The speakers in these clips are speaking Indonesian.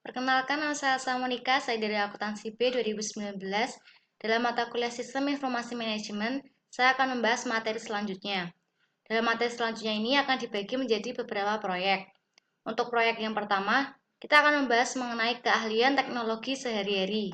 Perkenalkan, nama saya Elsa Monika, saya dari Akuntansi B 2019. Dalam mata kuliah Sistem Informasi Manajemen, saya akan membahas materi selanjutnya. Dalam materi selanjutnya ini akan dibagi menjadi beberapa proyek. Untuk proyek yang pertama, kita akan membahas mengenai keahlian teknologi sehari-hari.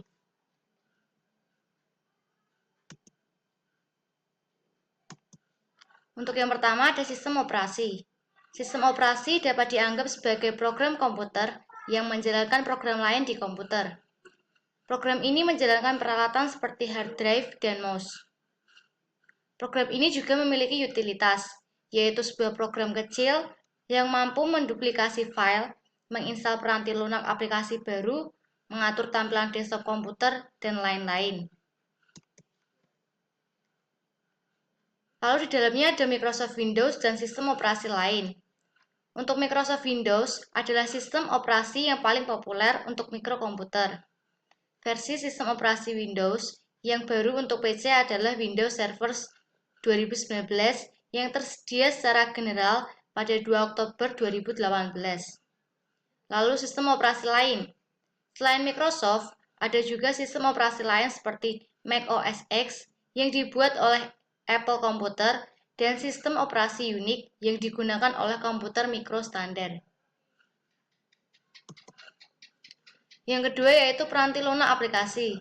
Untuk yang pertama ada sistem operasi. Sistem operasi dapat dianggap sebagai program komputer yang menjalankan program lain di komputer. Program ini menjalankan peralatan seperti hard drive dan mouse. Program ini juga memiliki utilitas, yaitu sebuah program kecil yang mampu menduplikasi file, menginstal peranti lunak aplikasi baru, mengatur tampilan desktop komputer, dan lain-lain. Lalu di dalamnya ada Microsoft Windows dan sistem operasi lain. Untuk Microsoft Windows adalah sistem operasi yang paling populer untuk mikrokomputer. Versi sistem operasi Windows yang baru untuk PC adalah Windows Server 2019 yang tersedia secara general pada 2 Oktober 2018. Lalu sistem operasi lain. Selain Microsoft, ada juga sistem operasi lain seperti Mac OS X yang dibuat oleh Apple Computer dan sistem operasi Unix yang digunakan oleh komputer mikro standar. Yang kedua yaitu peranti lunak aplikasi.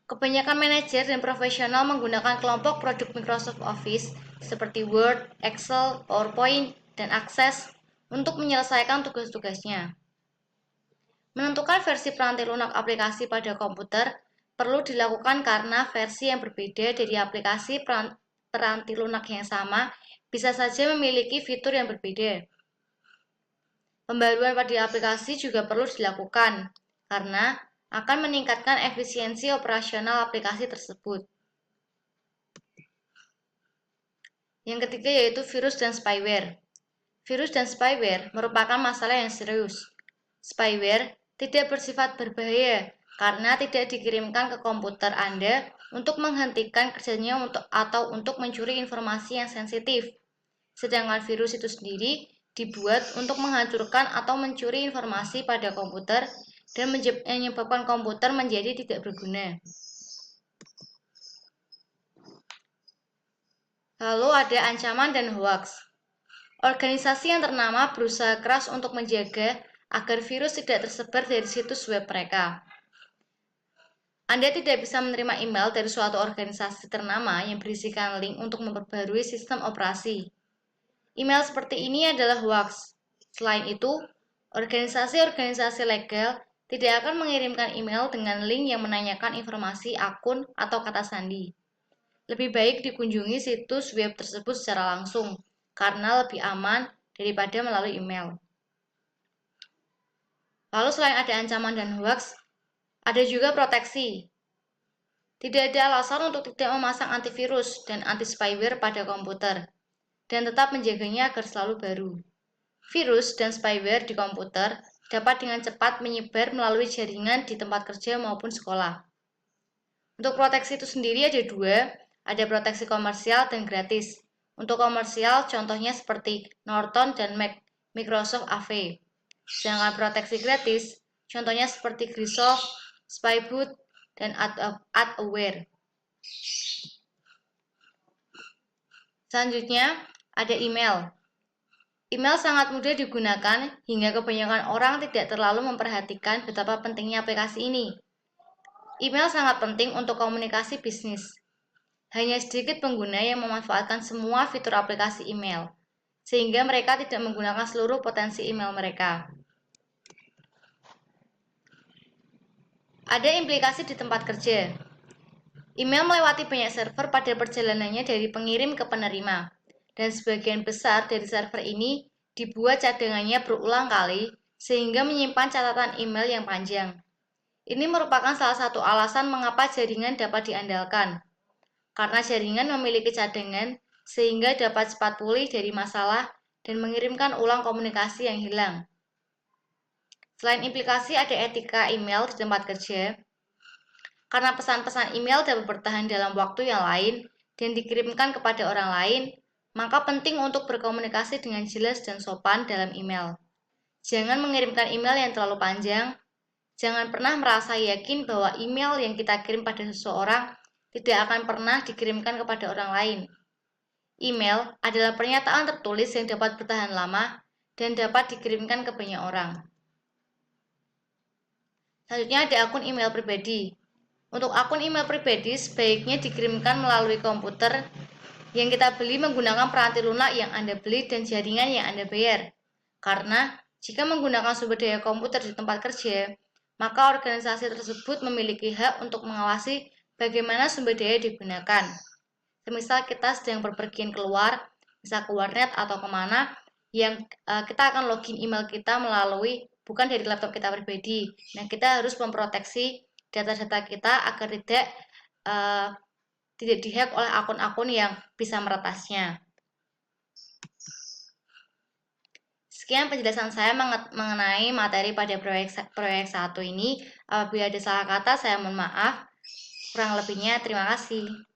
Kebanyakan manajer dan profesional menggunakan kelompok produk Microsoft Office seperti Word, Excel, PowerPoint, dan Access untuk menyelesaikan tugas-tugasnya. Menentukan versi peranti lunak aplikasi pada komputer perlu dilakukan karena versi yang berbeda dari aplikasi peranti lunak yang sama bisa saja memiliki fitur yang berbeda. Pembaruan pada aplikasi juga perlu dilakukan karena akan meningkatkan efisiensi operasional aplikasi tersebut. Yang ketiga yaitu virus dan spyware. Virus dan spyware merupakan masalah yang serius. Spyware tidak bersifat berbahaya karena tidak dikirimkan ke komputer Anda untuk menghentikan kerjanya atau untuk mencuri informasi yang sensitif. Sedangkan virus itu sendiri dibuat untuk menghancurkan atau mencuri informasi pada komputer dan menyebabkan komputer menjadi tidak berguna. Lalu ada ancaman dan hoax. Organisasi yang ternama berusaha keras untuk menjaga agar virus tidak tersebar dari situs web mereka. Anda tidak bisa menerima email dari suatu organisasi ternama yang berisikan link untuk memperbarui sistem operasi. Email seperti ini adalah hoax. Selain itu, organisasi-organisasi legal tidak akan mengirimkan email dengan link yang menanyakan informasi akun atau kata sandi. Lebih baik dikunjungi situs web tersebut secara langsung, karena lebih aman daripada melalui email. Lalu selain ada ancaman dan hoax, ada juga proteksi. Tidak ada alasan untuk tidak memasang antivirus dan anti-spyware pada komputer, dan tetap menjaganya agar selalu baru. Virus dan spyware di komputer dapat dengan cepat menyebar melalui jaringan di tempat kerja maupun sekolah. Untuk proteksi itu sendiri ada dua, ada proteksi komersial dan gratis. Untuk komersial contohnya seperti Norton dan Microsoft AV. Sedangkan proteksi gratis contohnya seperti Microsoft, Spyboot, dan AdAware. Selanjutnya ada email. Email sangat mudah digunakan hingga kebanyakan orang tidak terlalu memperhatikan betapa pentingnya aplikasi ini. Email sangat penting untuk komunikasi bisnis. Hanya sedikit pengguna yang memanfaatkan semua fitur aplikasi email, sehingga mereka tidak menggunakan seluruh potensi email mereka. Ada implikasi di tempat kerja. Email melewati banyak server pada perjalanannya dari pengirim ke penerima, dan sebagian besar dari server ini dibuat cadangannya berulang kali sehingga menyimpan catatan email yang panjang. Ini merupakan salah satu alasan mengapa jaringan dapat diandalkan. Karena jaringan memiliki cadangan sehingga dapat cepat pulih dari masalah dan mengirimkan ulang komunikasi yang hilang. Selain implikasi ada etika email di tempat kerja. Karena pesan-pesan email dapat bertahan dalam waktu yang lain dan dikirimkan kepada orang lain, maka penting untuk berkomunikasi dengan jelas dan sopan dalam email. Jangan mengirimkan email yang terlalu panjang. Jangan pernah merasa yakin bahwa email yang kita kirim pada seseorang tidak akan pernah dikirimkan kepada orang lain. Email adalah pernyataan tertulis yang dapat bertahan lama dan dapat dikirimkan ke banyak orang. Selanjutnya ada akun email pribadi. Untuk akun email pribadi sebaiknya dikirimkan melalui komputer yang kita beli menggunakan peranti lunak yang Anda beli dan jaringan yang Anda bayar. Karena jika menggunakan sumber daya komputer di tempat kerja, maka organisasi tersebut memiliki hak untuk mengawasi bagaimana sumber daya digunakan. Semisal kita sedang berpergian keluar, bisa ke warnet atau kemana, yang kita akan login email kita melalui bukan dari laptop kita pribadi. Nah, kita harus memproteksi data-data kita agar tidak dihack oleh akun-akun yang bisa meretasnya. Sekian penjelasan saya mengenai materi pada proyek 1 ini. Apabila ada salah kata, saya mohon maaf. Kurang lebihnya, terima kasih.